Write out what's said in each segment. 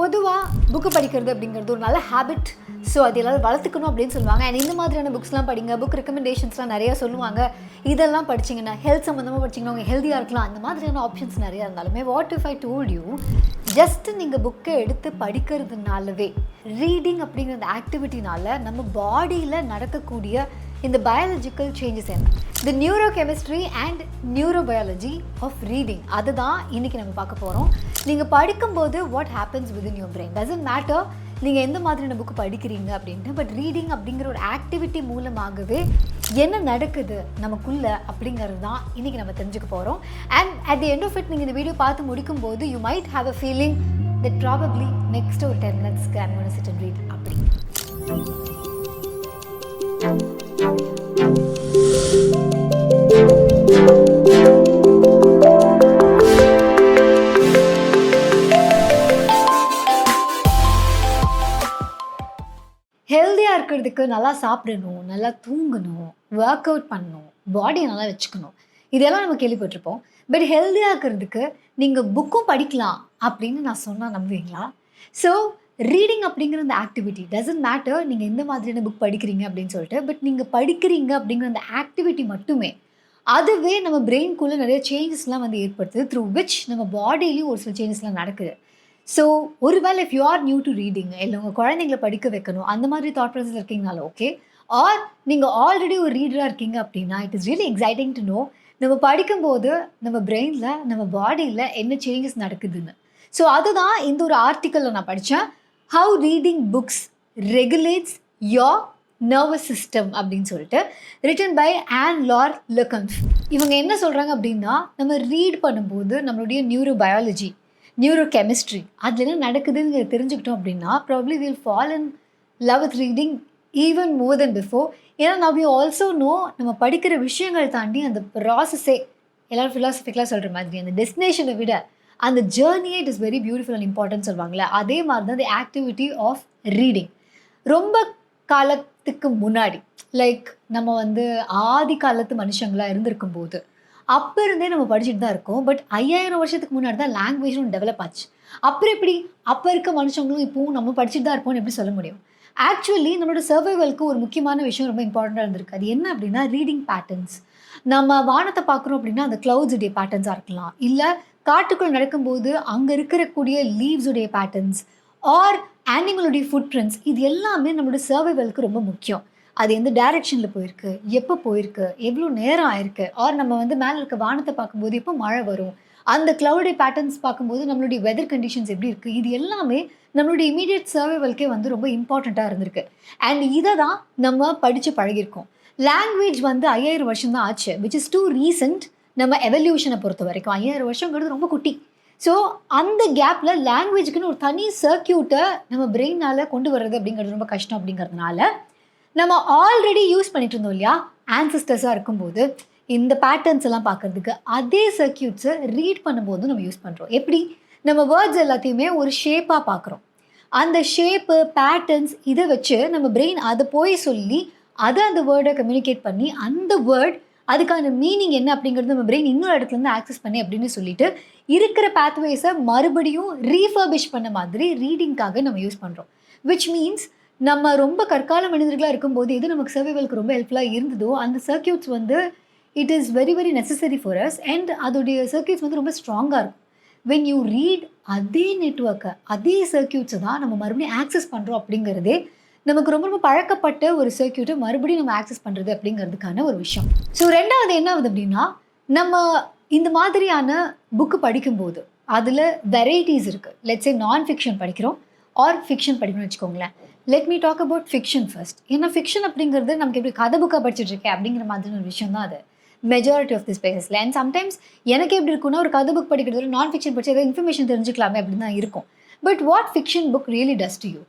பொதுவாக புக்கு படிக்கிறது அப்படிங்கிறது ஒரு நல்ல ஹேபிட். ஸோ அது எல்லோரும் வளர்த்துக்கணும் அப்படின்னு சொல்லுவாங்க. அண்ட் இந்த மாதிரியான புக்ஸ்லாம் படிங்க, புக் ரெக்கமெண்டேஷன்ஸ்லாம் நிறையா சொல்லுவாங்க. இதெல்லாம் படிச்சிங்கன்னா ஹெல்த் சம்மந்தமாக படிச்சிங்கன்னா அவங்க ஹெல்த்தியாக இருக்கலாம். அந்த மாதிரியான ஆப்ஷன்ஸ் நிறையா இருந்தாலுமே what if I told you, just நீங்கள் புக்கை எடுத்து படிக்கிறதுனாலவே, ரீடிங் அப்படிங்கிற அந்த ஆக்டிவிட்டினால நம்ம பாடியில் நடக்கக்கூடிய இந்த பயாலஜிக்கல் சேஞ்சஸ் என்ன, the neuro chemistry and neurobiology of reading, அதுதான் இன்றைக்கி நம்ம பார்க்க போகிறோம். நீங்கள் படிக்கும்போது what happens within your brain doesn't matter நீங்கள் எந்த மாதிரியான புக்கு படிக்கிறீங்க அப்படின்ட்டு, பட் ரீடிங் அப்படிங்கிற ஒரு ஆக்டிவிட்டி மூலமாகவே என்ன நடக்குது நமக்குள்ளே அப்படிங்கிறது தான் இன்றைக்கி நம்ம தெரிஞ்சுக்க போகிறோம். And at the end of it நீங்கள் இந்த வீடியோ பார்த்து முடிக்கும்போது you might have a feeling that probably next ஒரு 10 minutesக்கு I'm gonna sit and read அப்படி. ஹெல்த்தியாக இருக்கிறதுக்கு நல்லா சாப்பிடணும், நல்லா தூங்கணும், ஒர்க் அவுட் பண்ணணும், பாடியை நல்லா வச்சுக்கணும், இதெல்லாம் நம்ம கேள்விப்பட்டிருப்போம். பட் ஹெல்த்தியாக இருக்கிறதுக்கு நீங்கள் புக்கும் படிக்கலாம் அப்படின்னு நான் சொன்னால் நம்புவீங்களா? ஸோ ரீடிங் அப்படிங்கிற அந்த ஆக்டிவிட்டி டசன்ட் மேட்டர் நீங்கள் எந்த மாதிரியான புக் படிக்கிறீங்க அப்படின்னு சொல்லிட்டு, பட் நீங்கள் படிக்கிறீங்க அப்படிங்கிற அந்த ஆக்டிவிட்டி மட்டுமே அதுவே நம்ம பிரெயின்குள்ளே நிறைய சேஞ்சஸ்லாம் வந்து ஏற்படுத்துது, த்ரூ விச் நம்ம பாடியிலையும் ஒரு சில சேஞ்சஸ்லாம் நடக்குது. ஸோ ஒருவேளை if you are new to reading, இல்லை உங்கள் குழந்தைங்களை படிக்க வைக்கணும் அந்த மாதிரி தாட் ப்ராசஸ் இருக்கீங்கனாலும் ஓகே, ஆர் நீங்கள் ஆல்ரெடி ஒரு ரீடராக இருக்கீங்க அப்படின்னா it is really exciting to know நம்ம படிக்கும்போது நம்ம பிரெயினில் நம்ம பாடியில் என்ன சேஞ்சஸ் நடக்குதுன்னு. ஸோ அதுதான் இந்த ஒரு ஆர்டிக்கலில் நான் படித்தேன், how reading books regulates your nervous system அப்படின்னு சொல்லிட்டு, ரிட்டன் பை ஆன் லார் லெகன்ஃப். இவங்க என்ன சொல்கிறாங்க அப்படின்னா, நம்ம ரீட் பண்ணும்போது நம்மளுடைய நியூரோபயாலஜி, நியூரோ கெமிஸ்ட்ரி அதில் என்ன நடக்குதுன்னு தெரிஞ்சுக்கிட்டோம் அப்படின்னா probably will fall in love with reading even more then before. ஏன்னா நவ் யூ ஆல்சோ நோ நம்ம படிக்கிற விஷயங்கள் தாண்டி அந்த ப்ராசஸே, எல்லோரும் ஃபிலாசபிக்கலாக சொல்கிற மாதிரி அந்த டெஸ்டினேஷனை விட அந்த ஜேர்னியே it is very beautiful and important சொல்லுவாங்களே, அதே மாதிரி தான் தி ஆக்டிவிட்டி ஆஃப் ரீடிங். ரொம்ப காலத்துக்கு முன்னாடி, லைக் நம்ம வந்து ஆதி காலத்து மனுஷங்களாக இருந்திருக்கும் போது அப்போ இருந்தே நம்ம படிச்சுட்டு தான் இருக்கோம். பட் 5000 வருஷத்துக்கு முன்னாடி தான் லாங்குவேஜும் டெவலப் ஆச்சு. அப்புறம் எப்படி அப்போ இருக்க மனுஷங்களும் இப்போவும் நம்ம படிச்சுட்டு தான் இருப்போம்னு எப்படி சொல்ல முடியும்? ஆக்சுவலி நம்மளோட சர்வைவலுக்கு ஒரு முக்கியமான விஷயம் ரொம்ப இம்பார்ட்டண்ட்டாக இருந்திருக்கு. அது என்ன அப்படின்னா ரீடிங் பேட்டர்ன்ஸ். நம்ம வானத்தை பார்க்குறோம் அப்படின்னா அந்த கிளவுட்ஸுடைய பேட்டர்ன்ஸாக இருக்கலாம், இல்லை காட்டுக்குள்ளே நடக்கும்போது அங்கே இருக்கக்கூடிய லீவ்ஸுடைய பேட்டர்ன்ஸ், ஆர் அனிமலுடைய ஃபுட் பிரிண்ட்ஸ், இது எல்லாமே நம்மளோட சர்வைவலுக்கு ரொம்ப முக்கியம். அது எந்த டைரெக்ஷனில் போயிருக்கு, எப்போ போயிருக்கு, எவ்வளோ நேரம் ஆயிருக்கு, ஆர் நம்ம வந்து மேலே இருக்க வானத்தை பார்க்கும்போது எப்போ மழை வரும், அந்த க்ளவுடை பேட்டர்ன்ஸ் பார்க்கும்போது நம்மளுடைய வெதர் கண்டிஷன்ஸ் எப்படி இருக்குது, இது எல்லாமே நம்மளுடைய இமீடியட் சர்வைவல்கே வந்து ரொம்ப இம்பார்ட்டண்ட்டாக இருந்திருக்கு. அண்ட் இதை தான் நம்ம படித்து பழகிருக்கோம். லாங்குவேஜ் வந்து 5000 வருஷம் தான் ஆச்சு, விச் இஸ் டூ ரீசன்ட். நம்ம எவல்யூஷனை பொறுத்த வரைக்கும் 5000 வருஷங்கிறது ரொம்ப குட்டி. ஸோ அந்த கேப்பில் லாங்குவேஜுக்குன்னு ஒரு தனி சர்க்கியூட்டை நம்ம பிரெயினால் கொண்டு வர்றது அப்படிங்கிறது ரொம்ப கஷ்டம். அப்படிங்கிறதுனால நம்ம ஆல்ரெடி யூஸ் பண்ணிட்டு இருந்தோம் இல்லையா, ஆன்சஸ்டர்ஸாக இருக்கும்போது இந்த பேட்டர்ன்ஸ் எல்லாம் பார்க்குறதுக்கு அதே சர்க்கியூட்ஸை ரீட் பண்ணும்போது நம்ம யூஸ் பண்ணுறோம். எப்படி நம்ம வேர்ட்ஸ் எல்லாத்தையுமே ஒரு ஷேப்பாக பார்க்குறோம், அந்த ஷேப்பு பேட்டர்ன்ஸ் இதை வச்சு நம்ம பிரெயின் அதை போய் சொல்லி அதை அந்த வேர்டை கம்யூனிகேட் பண்ணி அந்த வேர்ட் அதுக்கான மீனிங் என்ன அப்படிங்கிறது நம்ம பிரெயின் இன்னொரு இடத்துலேருந்து ஆக்சஸ் பண்ணி அப்படின்னு சொல்லிட்டு இருக்கிற பேத்வேஸை மறுபடியும் ரீஃபர்பிஷ் பண்ண மாதிரி ரீடிங்காக நம்ம யூஸ் பண்ணுறோம். விச் மீன்ஸ் நம்ம ரொம்ப கற்கால மனிதர்களாக இருக்கும்போது எது நமக்கு சர்வைவலுக்கு ரொம்ப ஹெல்ப்ஃபுல்லாக இருந்ததோ அந்த சர்க்கியூட்ஸ் வந்து it is very very necessary for us. And அதோடைய சர்க்கியூட்ஸ் வந்து ரொம்ப ஸ்ட்ராங்காக இருக்கும். வென் யூ ரீட் அதே நெட்ஒர்க்கை அதே சர்க்கியூட்ஸை தான் நம்ம மறுபடியும் ஆக்சஸ் பண்ணுறோம். அப்படிங்கிறதே நமக்கு ரொம்ப ரொம்ப பழக்கப்பட்ட ஒரு சர்க்கியூட்டை மறுபடியும் நம்ம ஆக்சஸ் பண்ணுறது அப்படிங்கிறதுக்கான ஒரு விஷயம். ஸோ ரெண்டாவது என்ன ஆகுது அப்படின்னா, நம்ம இந்த மாதிரியான புக்கு படிக்கும்போது அதில் வெரைட்டிஸ் இருக்குது. லெட்ஸ் சே நான் ஃபிக்ஷன் படிக்கிறோம் ஆர் ஃபிக்ஷன் படிக்கணும்னு வச்சுக்கோங்களேன். Let me talk about fiction first. ஏன்னா ஃபிக்ஷன் அப்படிங்கிறது நமக்கு எப்படி கதை புக்காக படிச்சுட்டு இருக்கேன் அப்படிங்கிற மாதிரி ஒரு விஷயம் தான் அது மெஜாரிட்டி ஆஃப் திஸ் பிளேசஸில். அண்ட் சம்டைம்ஸ் எனக்கு எப்படி இருக்குன்னா, ஒரு கதை புக் படிக்கிறது நான் ஃபிக்ஷன் படிச்சு ஏதாவது இன்ஃபர்மேஷன் தெரிஞ்சுக்கலாமே அப்படின்னு தான் இருக்கும். But what fiction book really does to you,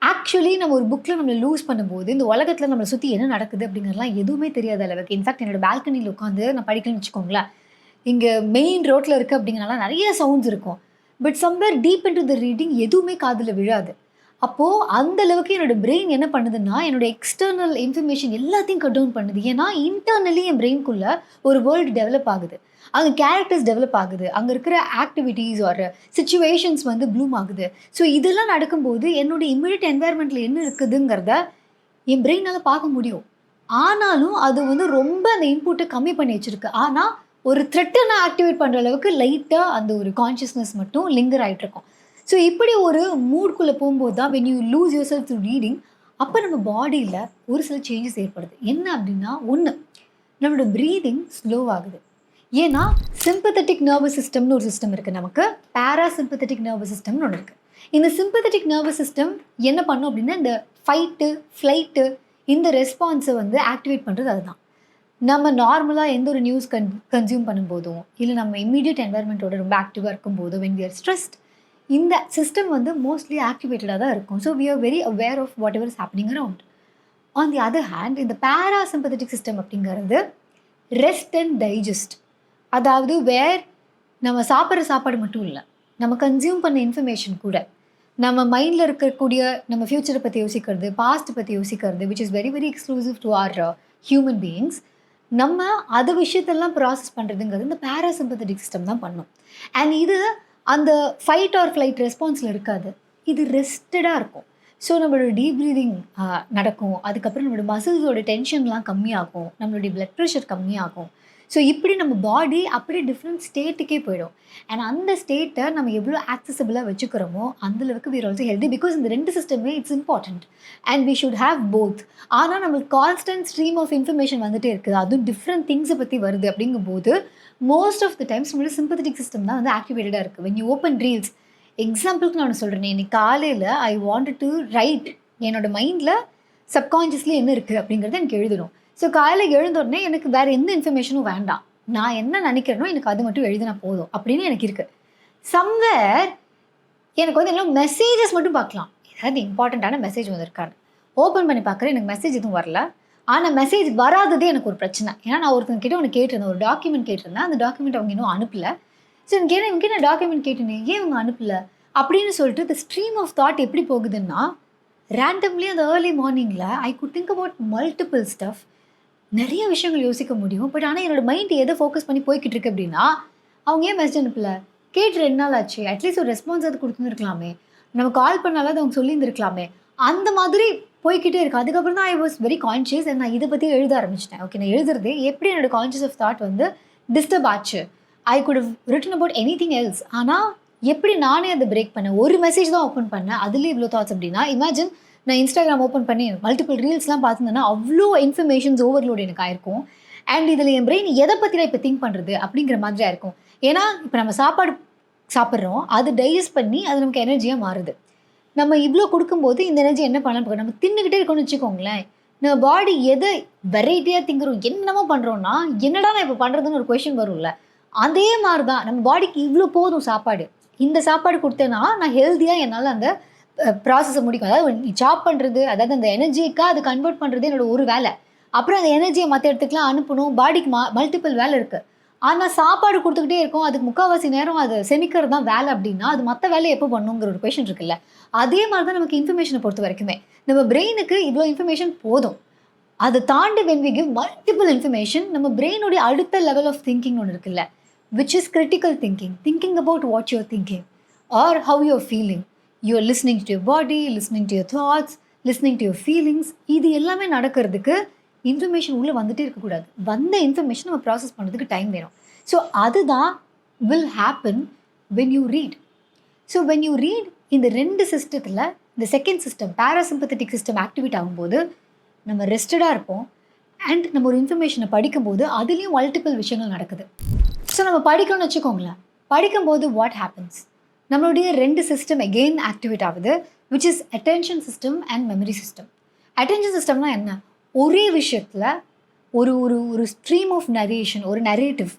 actually நம்ம ஒரு புக்கில் நம்மளை லூஸ் பண்ணும்போது இந்த உலகத்தில் நம்மளை சுற்றி என்ன நடக்குது அப்படிங்கிறதுலாம் எதுவுமே தெரியாத அளவுக்கு. இன்ஃபேக்ட் என்னோட பால்கனியில் உட்காந்து நான் படிக்கணும்னு வச்சுக்கோங்களேன், இங்கே மெயின் ரோட்டில் இருக்குது அப்படிங்கிறனால நிறைய சவுண்ட்ஸ் இருக்கும், but somewhere deep in to the reading எதுவுமே காதில் விழாது. அப்போது அந்த அளவுக்கு என்னோடய பிரெயின் என்ன பண்ணுதுன்னா என்னோடய எக்ஸ்டர்னல் இன்ஃபர்மேஷன் எல்லாத்தையும் கட் டவுன் பண்ணுது. ஏன்னா இன்டர்னலி என் பிரெயின்குள்ளே ஒரு வேர்ல்டு டெவலப் ஆகுது. அங்கே கேரக்டர்ஸ் டெவலப் ஆகுது, அங்கே இருக்கிற ஆக்டிவிட்டீஸ் ஒரு சிச்சுவேஷன்ஸ் வந்து ப்ளூம் ஆகுது. ஸோ இதெல்லாம் நடக்கும்போது என்னோட இம்மிடியட் என்வாயர்மெண்ட்டில் என்ன இருக்குதுங்கிறத என் பிரெயினால் பார்க்க முடியும். ஆனாலும் அது வந்து ரொம்ப அந்த இன்புட்டை கம்மி பண்ணி வச்சிருக்கு. ஆனால் ஒரு த்ரெட்டை நான் ஆக்டிவேட் பண்ணுற அளவுக்கு லைட்டாக அந்த ஒரு கான்ஷியஸ்னஸ் மட்டும் லிங்கர் ஆகிட்டு இருக்கும். ஸோ இப்படி ஒரு மூட்குள்ளே போகும்போது தான் when you lose your self through reading, அப்போ நம்ம பாடியில் ஒரு சில சேஞ்சஸ் ஏற்படுது. என்ன அப்படின்னா, ஒன்று, நம்மளோட ப்ரீதிங் ஸ்லோ ஆகுது. ஏன்னா சிம்பத்தட்டிக் நர்வஸ் சிஸ்டம்னு ஒரு சிஸ்டம் இருக்குது, நமக்கு பேராசிம்பத்தட்டிக் நர்வஸ் சிஸ்டம்னு ஒன்று இருக்குது. இந்த சிம்பத்தட்டிக் நர்வஸ் சிஸ்டம் என்ன பண்ணும் அப்படின்னா, இந்த ஃபைட்டு ஃப்ளைட்டு இந்த ரெஸ்பான்ஸை வந்து ஆக்டிவேட் பண்ணுறது அதுதான். நம்ம நார்மலாக எந்த ஒரு நியூஸ் கன்சியூம் பண்ணும்போதும், இல்லை நம்ம இம்மீடியட் என்வாயர்மெண்ட்டோட ரொம்ப ஆக்டிவாக இருக்கும்போதும், வென் வி ஆர் ஸ்ட்ரெஸ்ட், இந்த சிஸ்டம் வந்து மோஸ்ட்லி ஆக்டிவேட்டடாக தான் இருக்கும். So we are very aware of whatever is happening around. On the other hand, இந்த பேராசிம்பத்தட்டிக் சிஸ்டம் அப்படிங்கிறது ரெஸ்ட் அண்ட் டைஜஸ்ட். அதாவது நம்ம சாப்பிட்ற சாப்பாடு மட்டும் இல்லை, நம்ம கன்சியூம் பண்ண இன்ஃபர்மேஷன் கூட, நம்ம மைண்டில் இருக்கக்கூடிய நம்ம ஃப்யூச்சரை பற்றி யோசிக்கிறது, பாஸ்ட் பற்றி யோசிக்கிறது, which is very very exclusive to our human beings, நம்ம அது விஷயத்தெல்லாம் ப்ராசஸ் பண்ணுறதுங்கிறது இந்த பேராசிம்பத்தட்டிக் சிஸ்டம் தான் பண்ணும். அண்ட் இது அந்த ஃபைட் ஆர் ஃப்ளைட் ரெஸ்பான்ஸில் இருக்காது, இது ரெஸ்டடாக இருக்கும். ஸோ நம்மளோட டீப் ப்ரீதிங் நடக்கும். அதுக்கப்புறம் நம்மளோட மசில்ஸோட டென்ஷன்லாம் கம்மியாகும், நம்மளுடைய பிளட் ப்ரெஷர் கம்மியாகும். ஸோ இப்படி நம்ம பாடி அப்படியே டிஃப்ரெண்ட் ஸ்டேட்டுக்கே போயிடும். அண்ட் அந்த ஸ்டேட்டை நம்ம எவ்வளோ ஆக்சசபிளாக வச்சுக்கிறோமோ அந்தளவுக்கு வீர் ஆல்சோ ஹெல்தி. பிகாஸ் இந்த ரெண்டு சிஸ்டமே it's important and we should have both. ஆனால் நம்மளுக்கு கான்ஸ்டன்ட் ஸ்ட்ரீம் ஆஃப் இன்ஃபர்மேஷன் வந்துட்டே இருக்குது, அதுவும் டிஃப்ரெண்ட் திங்ஸை பற்றி வருது. அப்படிங்கும்போது மோஸ்ட் ஆஃப் த டைம்ஸ் நம்மளோட சிம்பத்தட்டிக் சிஸ்டம் தான் வந்து ஆக்டிவேட்டடாக இருக்குது. வென் யூ ஓப்பன் ரீல்ஸ், எக்ஸாம்பிளுக்கு நான் சொல்கிறேன், இன்னைக்கு காலையில் ஐ வாண்டட் டு ரைட், என்னோட மைண்டில் சப்கான்ஷியஸ்லி என்ன இருக்குது அப்படிங்கிறத எனக்கு எழுதணும். ஸோ காலையில் எழுந்தோடனே எனக்கு வேறு எந்த இன்ஃபர்மேஷனும் வேண்டாம், நான் என்ன நினைக்கிறேனோ எனக்கு அது மட்டும் எழுதினா போதும் அப்படின்னு எனக்கு இருக்குது. சம்வேர் எனக்கு வந்து எல்லாம் மெசேஜஸ் மட்டும் பார்க்கலாம், ஏதாவது இம்பார்ட்டண்ட்டான மெசேஜ் வந்திருக்காரு, ஓப்பன் பண்ணி பார்க்குறேன், எனக்கு மெசேஜ் எதுவும் வரல. ஆனால் மெசேஜ் வராததே எனக்கு ஒரு பிரச்சனை. ஏன்னா நான் ஒருத்தங்க கிட்ட ஒன்று கேட்டிருந்தேன், ஒரு டாக்குமெண்ட் கேட்டிருந்தேன், அந்த டாக்குமெண்ட் அவங்க இன்னும் அனுப்பலை. ஸோ எனக்கு என்ன டாக்குமெண்ட் கேட்டேனே, ஏன் அவங்க அனுப்பலை அப்படின்னு சொல்லிட்டு இந்த ஸ்ட்ரீம் ஆஃப் தாட் எப்படி போகுதுன்னா, ரேண்டம்லி அந்த ஏர்லி மார்னிங்கில் I could think about multiple stuff, நிறைய விஷயங்கள் யோசிக்க முடியும். பட் ஆனால் என்னோட மைண்ட் எதை ஃபோக்கஸ் பண்ணி போய்கிட்டு இருக்கு அப்படின்னா, அவங்க ஏன் மெசேஜ் அனுப்பலை, கேட்டு 2 நாள் ஆச்சு, அட்லீஸ்ட் ஒரு ரெஸ்பான்ஸ் அது கொடுத்துருக்கலாமே, நம்ம கால் பண்ணாலும் அது அவங்க சொல்லியிருந்துருக்கலாமே, அந்த மாதிரி போய்கிட்டே இருக்குது. அதுக்கப்புறம் தான் I was very conscious and நான் இதை பற்றி எழுத ஆரம்பிச்சிட்டேன். ஓகே, நான் எழுதுறது எப்படி என்னோட கான்ஷியஸ் ஆஃப் தாட் வந்து டிஸ்டர்ப் ஆச்சு, I could have written about anything else. ஆனால் எப்படி நானே அதை பிரேக் பண்ணேன், ஒரு மெசேஜ் தான் ஓப்பன் பண்ணேன், அதுலேயே இவ்வளோ தாட்ஸ் அப்படின்னா, இமேஜின் நான் இன்ஸ்டாகிராம் ஓப்பன் பண்ணி மல்டிபிள் ரீல்ஸ்லாம் பார்த்துருந்தேன்னா அவ்வளோ இன்ஃபர்மேஷன்ஸ் ஓவர்லோட் எனக்கு ஆயிருக்கும். அண்ட் இதில் என் பிரெயின் எதை பற்றிலாம் இப்போ திங்க் பண்ணுறது அப்படிங்கிற மாதிரியாக இருக்கும். ஏன்னா இப்போ நம்ம சாப்பாடு சாப்பிட்றோம், அது டைஜஸ்ட் பண்ணி அது நமக்கு எனர்ஜியாக மாறுது. நம்ம இவ்வளோ கொடுக்கும்போது இந்த எனர்ஜி என்ன பண்ணலாம், நம்ம தின்னுக்கிட்டே இருக்கோம்னு வச்சுக்கோங்களேன், நம்ம பாடி எதை வெரைட்டியாக திங்கிறோம், என்னமோ பண்ணுறோன்னா என்னடா நான் இப்போ பண்ணுறதுன்னு ஒரு கொஷின் வரும்ல, அதே மாதிரி தான் நம்ம பாடிக்கு இவ்வளோ போதும் சாப்பாடு, இந்த சாப்பாடு கொடுத்தேன்னா நான் ஹெல்த்தியாக என்னால் அந்த ப்ராசஸை முடிக்கும். அதாவது நீ சாப் பண்ணுறது, அதாவது அந்த எனர்ஜிக்காக அது கன்வெர்ட் பண்ணுறது என்னோட ஒரு வேலை. அப்புறம் அந்த எனர்ஜியை மற்ற இடத்துக்குலாம் அனுப்பணும், பாடிக்கு மல்டிபிள் வேலை இருக்குது. ஆனால் சாப்பாடு கொடுத்துக்கிட்டே இருக்கும், அதுக்கு முக்கால்வாசி நேரம் அது செமிக்கிறது தான் வேலை அப்படின்னா அது மற்ற வேலையை எப்போ பண்ணுங்கிற ஒரு கொஷின் இருக்குல்ல. அதே மாதிரி தான் நமக்கு இன்ஃபர்மேஷனை பொறுத்த வரைக்குமே, நம்ம பிரெயினுக்கு இவ்வளோ இன்ஃபர்மேஷன் போதும், அதை தாண்டி when we give multiple information, நம்ம பிரெயினுடைய அடுத்த லெவல் ஆஃப் திங்கிங் ஒன்று இருக்குல்ல, which is critical thinking, thinking about what you're thinking or how you're feeling. You're listening to your body, listening to your thoughts, listening to your feelings. இது எல்லாமே நடக்கிறதுக்கு information உள்ளே வந்துட்டே இருக்கக்கூடாது, வந்த இன்ஃபர்மேஷன் நம்ம ப்ராசஸ் பண்ணுறதுக்கு டைம் வேணும். ஸோ அதுதான் will happen when you read. So when you read, இந்த 2 சிஸ்டத்தில் இந்த second system parasympathetic system activate ஆகும்போது நம்ம ரெஸ்டடாக இருப்போம். அண்ட் நம்ம ஒரு இன்ஃபர்மேஷனை படிக்கும்போது அதுலேயும் மல்டிபிள் விஷயங்கள் நடக்குது. ஸோ நம்ம படிக்கணும்னு வச்சுக்கோங்களேன், படிக்கும்போது வாட் ஹேப்பன்ஸ், நம்மளுடைய 2 சிஸ்டம் எகெயின் ஆக்டிவேட் ஆகுது, which is attention system and memory system. Attention சிஸ்டம்னா என்ன, ஒரே விஷயத்தில் ஒரு ஒரு ஒரு ஸ்ட்ரீம் ஆஃப் நரேஷன், ஒரு நரேட்டிவ்,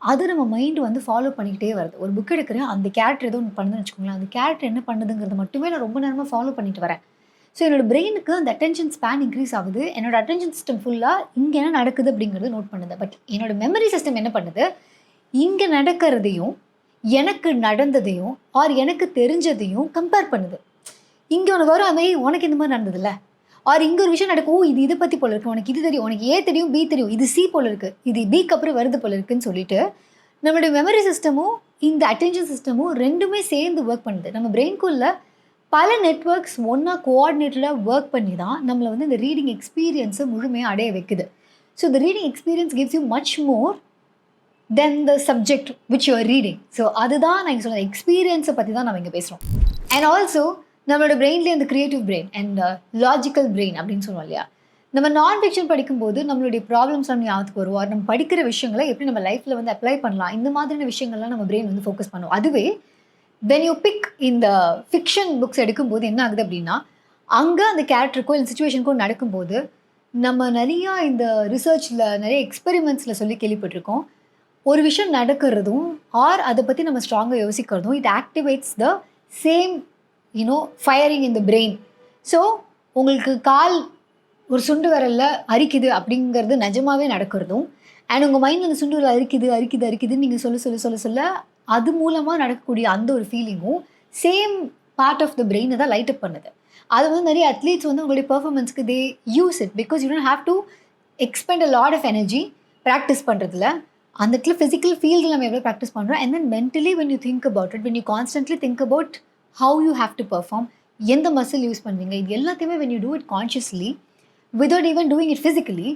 அது நம்ம மைண்டு வந்து ஃபாலோ பண்ணிக்கிட்டே வருது. ஒரு புக் எடுக்கிறேன், அந்த கேரக்டர் ஏதோ ஒன்று பண்ணுதுன்னு வச்சுக்கோங்களேன், அந்த கேரக்டர் என்ன பண்ணுதுங்கிறது மட்டுமே நான் ரொம்ப நேரமாக ஃபாலோ பண்ணிட்டு வரேன். ஸோ என்னோடய பிரெயினுக்கு அந்த அட்டென்ஷன் ஸ்பேன் இன்க்ரீஸ் ஆகுது, என்னோடய அட்டென்ஷன் சிஸ்டம் ஃபுல்லாக இங்கே என்ன நடக்குது அப்படிங்கிறது நோட் பண்ணுது. பட் என்னோடய மெமரி சிஸ்டம் என்ன பண்ணுது, இங்கே நடக்கிறதையும் எனக்கு நடந்ததையும் ஆர் எனக்கு தெரிஞ்சதையும் கம்பேர் பண்ணுது. இங்கே உனக்கு வரும் அது மாதிரி உனக்கு இந்த மாதிரி நடந்ததில்ல, ஆர் இங்கே ஒரு விஷயம் நடக்கும், இது இதை பற்றி போல இருக்குது, உனக்கு இது தெரியும், உனக்கு ஏ தெரியும், பி தெரியும், இது சி போல இருக்குது, இது பிக்கு அப்புறம் வருது போல இருக்குன்னு சொல்லிட்டு நம்மளுடைய மெமரி சிஸ்டமும் இந்த அட்டென்ஷன் சிஸ்டமும் ரெண்டுமே சேர்ந்து ஒர்க் பண்ணுது. நம்ம பிரெயின்குள்ள பல நெட்வொர்க்ஸ் ஒன்றா கோஆர்டினேட்டடாக ஒர்க் பண்ணி தான் நம்மளை வந்து இந்த ரீடிங் எக்ஸ்பீரியன்ஸை முழுமையாக அடைய வைக்குது. So the reading experience gives you much more than the subject which you are reading. So அதுதான் நான் இங்கே சொல்ல எக்ஸ்பீரியன்ஸை பற்றி தான் நம்ம இங்கே பேசுகிறோம். அண்ட் ஆல்சோ நம்மளோட பிரெயின்லேயே அந்த creative brain and logical brain அப்படின்னு சொல்லுவோம் இல்லையா. நம்ம நான் ஃபிக்ஷன் படிக்கும்போது நம்மளுடைய ப்ராப்ளம்ஸ் நம்ம ஞாபகத்துக்கு வருவோம். நம்ம படிக்கிற விஷயங்களை எப்படி நம்ம லைஃப்பில் வந்து அப்ளை பண்ணலாம், இந்த மாதிரியான விஷயங்கள்லாம் நம்ம பிரெயின் வந்து ஃபோக்கஸ் பண்ணுவோம். அதுவே வென் யூ பிக் இந்த ஃபிக்ஷன் புக்ஸ் எடுக்கும்போது என்ன ஆகுது அப்படின்னா, அங்கே அந்த கேரக்டருக்கோ இல்லை சிச்சுவேஷனுக்கோ நடக்கும்போது நம்ம நிறையா இந்த ரிசர்ச்சில் நிறைய எக்ஸ்பெரிமெண்ட்ஸில் சொல்லி கேள்விப்பட்டிருக்கோம். ஒரு விஷயம் நடக்கிறதும் ஆர் அதை பற்றி நம்ம ஸ்ட்ராங்காக யோசிக்கிறதும் it activates the same firing in the brain. So உங்களுக்கு கால் ஒரு சுண்டு விரலில் அரிக்குது அப்படிங்கிறது நிஜமாகவே நடக்கிறதும் அண்ட் உங்கள் மைண்டில் அந்த சுண்டு விரல் அரிக்குதுன்னு நீங்கள் சொல்ல அது மூலமாக நடக்கக்கூடிய அந்த ஒரு ஃபீலிங்கும் சேம் பார்ட் ஆஃப் த பிரெயினை தான் லைட் அப் பண்ணுது. அது வந்து நிறைய அத்லீட்ஸ் வந்து உங்களுடைய பெர்ஃபார்மன்ஸ்க்கு they use it because you don't have to expend a lot of energy practice பண்ணுறதுல. அந்த இடத்துல ஃபிசிக்கல் ஃபீல்டில் நம்ம எவ்வளோ ப்ராக்டிஸ் பண்ணுறோம் and then mentally when you think about it, when you constantly think about how you have to perform, எந்த muscle use பண்ணுவீங்க, இது எல்லாத்தையுமே when you do it consciously without even doing it physically,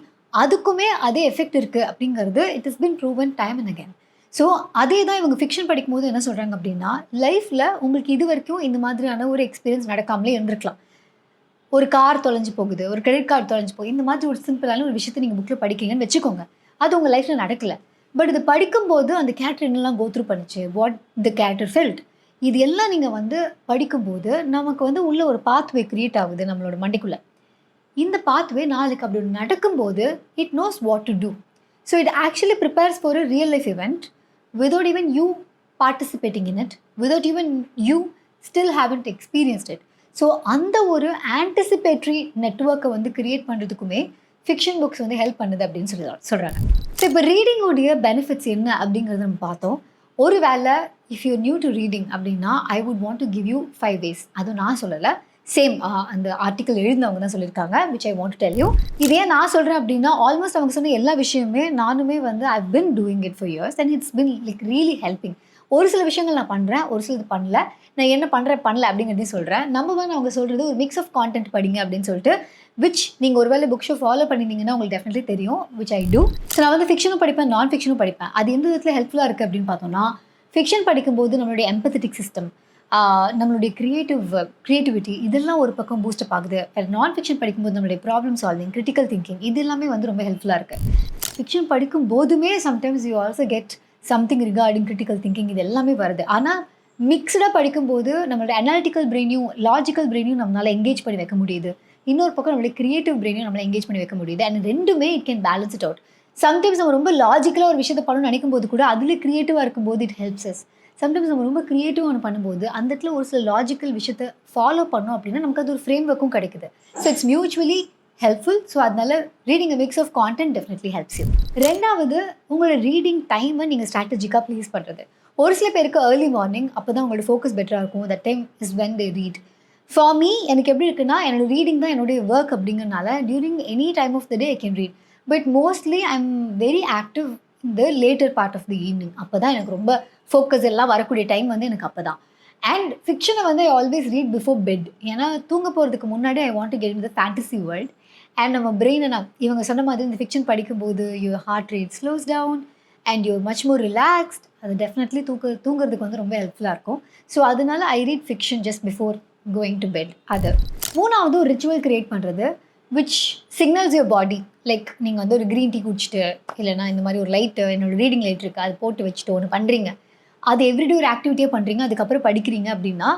அதுக்குமே அதே effect இருக்குது அப்படிங்கிறது it is bin proven time and again. So அதே தான் இவங்க ஃபிக்ஷன் படிக்கும்போது என்ன சொல்கிறாங்க அப்படின்னா, லைஃப்பில் உங்களுக்கு இது வரைக்கும் இந்த மாதிரியான ஒரு எக்ஸ்பீரியன்ஸ் நடக்காமலே இருந்திருக்கலாம். ஒரு கார் தொலைஞ்சு போகுது, ஒரு கிரெடிட் கார்டு தொலைஞ்சு போகுது, இந்த மாதிரி ஒரு சிம்பிளான ஒரு விஷயத்தை நீங்கள் புக்கில் படிக்கிறீங்கன்னு வச்சுக்கோங்க. அது உங்கள் லைஃப்பில் நடக்கலை. பட் இது படிக்கும்போது அந்த கேரக்டர் என்னெல்லாம் கோத்ரூ பண்ணிச்சு, வாட் த கேரக்டர் ஃபெல்ட், இது எல்லாம் நீங்கள் வந்து படிக்கும்போது நமக்கு வந்து உள்ள ஒரு பாத்வே க்ரியேட் ஆகுது நம்மளோட மண்டைக்குள்ளே. இந்த பாத்வே நாளைக்கு அப்படி நடக்கும்போது it knows what to do. So it actually prepares for a real life event without even you participating in it, without even you still haven't experienced it. So அந்த ஒரு ஆன்டிசிபேட்ரி நெட்வொர்க்கை வந்து கிரியேட் பண்ணுறதுக்குமே ஃபிக்ஷன் புக்ஸ் வந்து help பண்ணுது அப்படின்னு சொல்கிறாங்க. So இப்போ ரீடிங்கோடைய benefits என்ன அப்படிங்கிறத நம்ம பார்த்தோம். ஒரு வேளை if you new to reading அப்படின்னா I would want to give you 5 ways. அதுவும் நான் சொல்லலை, சேம் அந்த ஆர்டிக்கல் எழுதினவங்க தான் சொல்லியிருக்காங்க, which I want to tell you. இதே நான் சொல்கிறேன் அப்படின்னா ஆல்மோஸ்ட் அவங்க சொன்ன எல்லா விஷயமே நானுமே வந்து I been doing it for years and it's been like really helping. ஒரு சில விஷயங்கள் நான் பண்ணுறேன், ஒரு சிலது பண்ணல, நான் என்ன பண்ணுறேன் பண்ணல அப்படிங்கிறதையும் சொல்கிறேன். நம்பர் 1 அவங்க சொல்கிறது ஒரு மிக்ஸ் ஆஃப் கான்டென்ட் படிங்க அப்படின்னு சொல்லிட்டு, விச் நீங்கள் ஒரு வேளை புக் ஷோ ஃபாலோ பண்ணியிருந்தீங்கன்னா உங்களுக்கு டெஃபினெட்லி தெரியும், விச் ஐ டூ. ஸோ நான் வந்து ஃபிக்ஷனும் படிப்பேன், நான் ஃபிக்ஷனும் படிப்பேன். அது எந்த விதத்தில் ஹெல்ப்ஃபுல்லாக இருக்குது அப்படின்னு பார்த்தோம்னா, ஃபிக்ஷன் படிக்கும்போது நம்மளுடைய எம்பத்தட்டிக் சிஸ்டம், நம்மளுடைய க்ரியேட்டிவிட்டி இதெல்லாம் ஒரு பக்கம் பூஸ்டப் ஆகுது. நான் ஃபிக்ஷன் படிக்கும்போது நம்மளுடைய ப்ராப்ளம் சால்விங், கிரிட்டிக்கல் திங்கிங் இது எல்லாமே வந்து ரொம்ப ஹெல்ப்ஃபுல்லாக இருக்குது. ஃபிக்ஷன் படிக்கும் போதுமே sometimes you also get something regarding critical thinking, இது எல்லாமே வருது. ஆனால் மிக்ஸ்டாக படிக்கும்போது நம்மளோட அனாலிட்டிக்கல் பிரெயினையும் லாஜிக்கல் பிரெயினையும் நம்மளால் எங்கேஜ் பண்ணி வைக்க முடியுது. இன்னொரு பக்கம் நம்மளுடைய கிரியேட்டிவ் பிரெயினையும் நம்மளால் எங்கேஜ் பண்ணி வைக்க முடியுது. அண்ட் ரெண்டுமே it can balance it out. Sometimes நம்ம ரொம்ப லாஜிக்கலாக ஒரு விஷயத்தை பண்ணணும்னு நினைக்கும் போது கூட அதில் க்ரியேட்டிவாக இருக்கும்போது இட் ஹெல்ப்ஸ் அஸ். சம்டைம்ஸ் நம்ம ரொம்ப க்ரியேட்டிவாக ஒன்று பண்ணும்போது அந்த இடத்துல ஒரு சில லாஜிக்கல் விஷயத்தை ஃபாலோ பண்ணோம் அப்படின்னா நமக்கு அது ஒரு ஃப்ரேம் ஒர்க்கும் கிடைக்குது. So it's mutually helpful. So அதனால reading a mix of content definitely helps you. ரெண்டாவது, உங்களோட ரீடிங் டைமை நீங்கள் ஸ்ட்ராட்டஜிக்காக ப்ளேஸ் பண்ணுறது. ஒரு சில பேருக்கு ஏர்லி மார்னிங் அப்போ தான் உங்களோட ஃபோக்கஸ் பெட்டராக இருக்கும். That time is when they read. For me எனக்கு எப்படி இருக்குன்னா, என்னோட ரீடிங் தான் என்னுடைய ஒர்க் அப்படிங்கிறனால during any time of the day I can read. But mostly I am very active இந்த later part of the evening. அப்போ தான் எனக்கு ரொம்ப ஃபோக்கஸ் எல்லாம் வரக்கூடிய டைம் வந்து எனக்கு அப்போ தான். அண்ட் ஃபிக்ஷனை வந்து I always read before bed. ஏன்னா தூங்க போகிறதுக்கு முன்னாடி I want to get in the fantasy world. And நம்ம பிரெயினை இவங்க சொன்ன மாதிரி இந்த ஃபிக்ஷன் படிக்கும்போது your heart rate slows down and you're much more relaxed. அது டெஃபினெட்லி தூங்குறதுக்கு வந்து ரொம்ப ஹெல்ப்ஃபுல்லாக இருக்கும். ஸோ அதனால I read fiction just before going to bed. அது மூணாவது, ஒரு ரிச்சுவல் க்ரியேட் பண்ணுறது which signals your body. Like நீங்கள் வந்து ஒரு க்ரீன் டீ குடிச்சிட்டு, இல்லைனா இந்த மாதிரி ஒரு லைட்டு, என்னோட ரீடிங் லைட் இருக்குது, அது போட்டு வச்சுட்டு ஒன்று பண்ணுறீங்க, அது எவ்ரிடே ஒரு ஆக்டிவிட்டியாக பண்ணுறீங்க, அதுக்கப்புறம் படிக்கிறீங்க அப்படின்னா,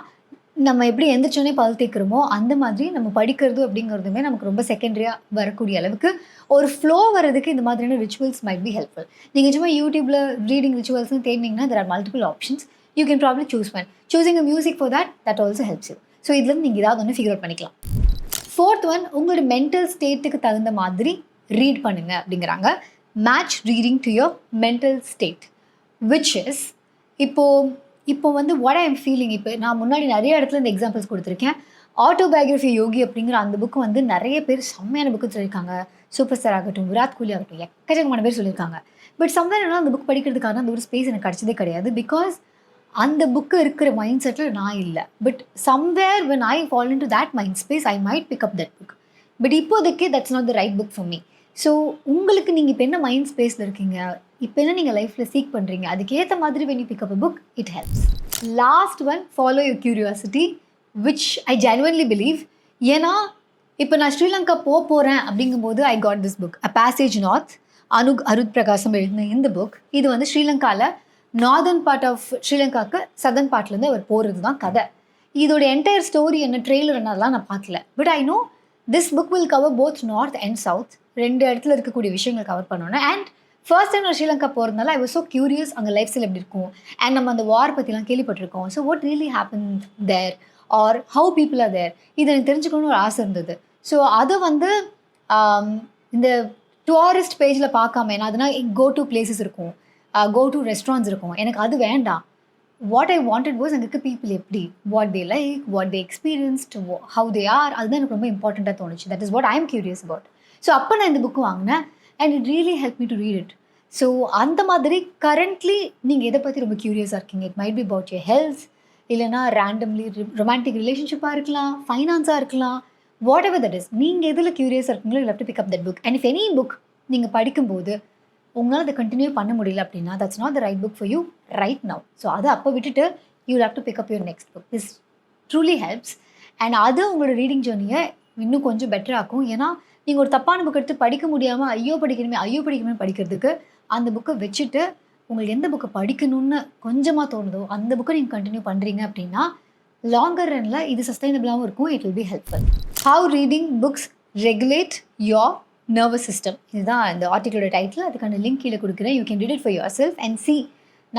நம்ம எப்படி எந்திரிச்சோன்னே பல் தேய்க்கிறோமோ அந்த மாதிரி நம்ம படிக்கிறது அப்படிங்கிறதுமே நமக்கு ரொம்ப செகண்டரியாக வரக்கூடிய அளவுக்கு ஒரு ஃப்ளோ வரதுக்கு இந்த மாதிரியான ரிச்சுவல்ஸ் மைட் பி ஹெல்ப்ஃபுல். நீங்கள் சும்மா யூடியூப்பில் ரீடிங் ரிச்சுவல்ஸ்னு தேடினீங்கன்னா there are multiple options. You can probably choose one. Choosing a music for that also helps you. So இதுலேருந்து நீங்கள் ஏதாவது ஒன்று ஃபிகர் அவுட் பண்ணிக்கலாம். ஃபோர்த் ஒன், உங்களோட மென்டல் ஸ்டேட்டுக்கு தகுந்த மாதிரி ரீட் பண்ணுங்க அப்படிங்கிறாங்க. Match reading to your mental state which is இப்போ வந்து வாட் ஐ எம் ஃபீலிங். இப்போ நான் முன்னாடி நிறைய இடத்துல இந்த எக்ஸாம்பிள்ஸ் கொடுத்துருக்கேன். ஆட்டோபயோகிராஃபி யோகி அப்படிங்கிற அந்த புக்கு வந்து நிறைய பேர் செம்மையான புக்கு சொல்லியிருக்காங்க. சூப்பர் ஸ்டார் ஆகட்டும், விராட் கோலி ஆகட்டும், எக்கச்சக்கமான பேர் சொல்லியிருக்காங்க. பட் சம்வேர் என்னன்னா அந்த புக் படிக்கிறதுக்கான அந்த ஒரு ஸ்பேஸ் எனக்கு கிடைச்சதே கிடையாது. பிகாஸ் அந்த புக்கு இருக்கிற மைண்ட் செட்டில் நான் இல்லை. But somewhere when I fall into that mind space I might pick up that book. But இப்போதைக்கு that's not the right book for me. So உங்களுக்கு நீங்கள் இப்போ என்ன மைண்ட் ஸ்பேஸில் இருக்கீங்க, இப்போ என்ன நீங்கள் லைஃப்பில் சீக் பண்ணுறீங்க, அதுக்கேற்ற மாதிரி when you pick up a book it helps. Last one, follow your curiosity, which I genuinely believe. ஏன்னா இப்போ நான் ஸ்ரீலங்கா போகிறேன் அப்படிங்கும்போது I got this book, a passage north, Arudpragasam எழுதின இந்த புக். இது வந்து ஸ்ரீலங்காவில் நார்தர்ன் பார்ட் ஆஃப் ஸ்ரீலங்காவுக்கு சதர்ன் பார்ட்லேருந்து அவர் போகிறது தான் கதை. இதோட என்டையர் ஸ்டோரி என்ன, ட்ரெய்லர் என்ன, அதெல்லாம் நான் பார்க்கல. But I know this book will cover both north and south, 2 இடத்துல இருக்கக்கூடிய விஷயங்கள் கவர் பண்ணணும். அண்ட் ஃபர்ஸ்ட் டைம் நான் ஸ்ரீலங்கா போகிறதுனால ஐ வாஸ் ஸோ க்யூரியஸ், அங்கே லைஃப் ஸ்டைல் எப்படி இருக்கும், அண்ட் நம்ம அந்த வார் பற்றிலாம் கேள்விப்பட்டிருக்கோம். So what really happen there are how people are தேர், இது எனக்கு தெரிஞ்சுக்கணும்னு ஒரு ஆசை இருந்தது. ஸோ அதை வந்து இந்த டூரிஸ்ட் பேஜில் பார்க்காம, ஏன்னா அதுனா கோ டு பிளேசஸ் இருக்கும், கோ டு ரெஸ்டாரண்ட்ஸ் இருக்கும், எனக்கு அது வேண்டாம். வாட் ஐ வாண்டட் வாஸ் அங்கே இருக்க பீப்புள் எப்படி, what they like, what they experienced, how they are, அதுதான் எனக்கு ரொம்ப இம்பார்ட்டண்ட்டாக தோணுச்சு. That is what I am curious about. So அப்போ நான் இந்த புக்கு வாங்கினேன் and it really help me to read it. So அந்த மாதிரி கரண்ட்லி நீங்கள் எதை பற்றி ரொம்ப க்யூரியஸாக இருக்கீங்க, it might be about your health, இல்லைனா ரேண்டம்லி ரொமான்டிக் ரிலேஷன்ஷிப்பாக இருக்கலாம், ஃபைனான்ஸாக இருக்கலாம், வாட் எவர் தட் இஸ், நீங்கள் எதில் க்யூரியஸாக இருக்கீங்களோ you have to big up that book. And if any book நீங்கள் படிக்கும்போது உங்களால் அதை கண்டினியூ பண்ண முடியல அப்படின்னா that's not the right book for you right now. So அதை அப்போ விட்டுட்டு you have to pick up your next book. This truly helps. And அது உங்களோட ரீடிங் ஜேர்னியை இன்னும் கொஞ்சம் பெட்டர் ஆக்கும். ஏன்னா நீங்கள் ஒரு தப்பான புக் எடுத்து படிக்க முடியாமல் ஐயோ படிக்கணுமே படிக்கிறதுக்கு அந்த புக்கை வச்சுட்டு உங்களுக்கு எந்த புக்கை படிக்கணும்னு கொஞ்சமாக தோணுதோ அந்த புக்கை நீங்கள் கண்டினியூ பண்ணுறீங்க அப்படின்னா லாங்கர் ரனில் இது சஸ்டைனபிளாகவும் இருக்கும். It will be helpful. How reading books regulate your nervous system, இதுதான் இந்த ஆர்டிக்கிளோட டைட்டில். அதுக்கான லிங்க் கீழே கொடுக்குறேன். You can read it for your self and C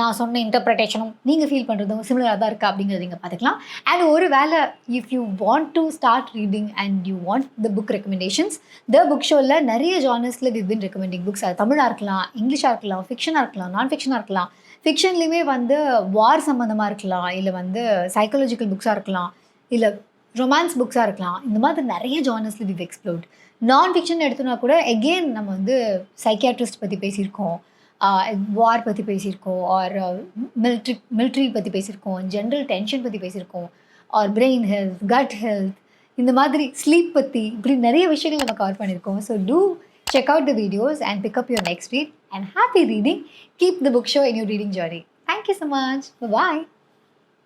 நான் சொன்ன இன்டர்பிரேஷனும் நீங்கள் ஃபீல் பண்ணுறதும் சிமிலராக தான் இருக்கா அப்படிங்கிறது நீங்கள் பார்த்துக்கலாம். அண்ட் ஒரு வேளை if you want to start reading and you want the book recommendations, the book ஷோவில் நிறைய ஜானர்ஸில் வி பின் ரெக்கமெண்டிங் புக்ஸ். அது தமிழாக இருக்கலாம், இங்கிலீஷாக இருக்கலாம், ஃபிக்ஷனாக இருக்கலாம், நான் ஃபிக்ஷனாக இருக்கலாம். ஃபிக்ஷன்லேயுமே வந்து வார் சம்மந்தமாக இருக்கலாம், இல்லை வந்து சைக்காலஜிக்கல் புக்ஸாக இருக்கலாம், இல்லை ரொமான்ஸ் புக்ஸாக இருக்கலாம். இந்த மாதிரி நிறைய ஜானர்ஸில் விவ் எக்ஸ்ப்ளோர்ட். நான் ஃபிக்ஷன் எடுத்தோன்னா கூட எகெயின் நம்ம வந்து சைக்கியாட்ரிஸ்ட் பற்றி பேசியிருக்கோம், வார் பற்றி பேசியிருக்கோம், ஆர் மிலிட்ரி பற்றி பேசியிருக்கோம், ஜென்ரல் டென்ஷன் பற்றி பேசியிருக்கோம், our brain health, gut health, இந்த மாதிரி ஸ்லீப் பற்றி, இப்படி நிறைய விஷயங்கள் நம்ம கவர் பண்ணியிருக்கோம். So to check out the videos and pick up your next read, and happy reading. Keep the book show in your reading journey. Thank you so much. Bye-bye.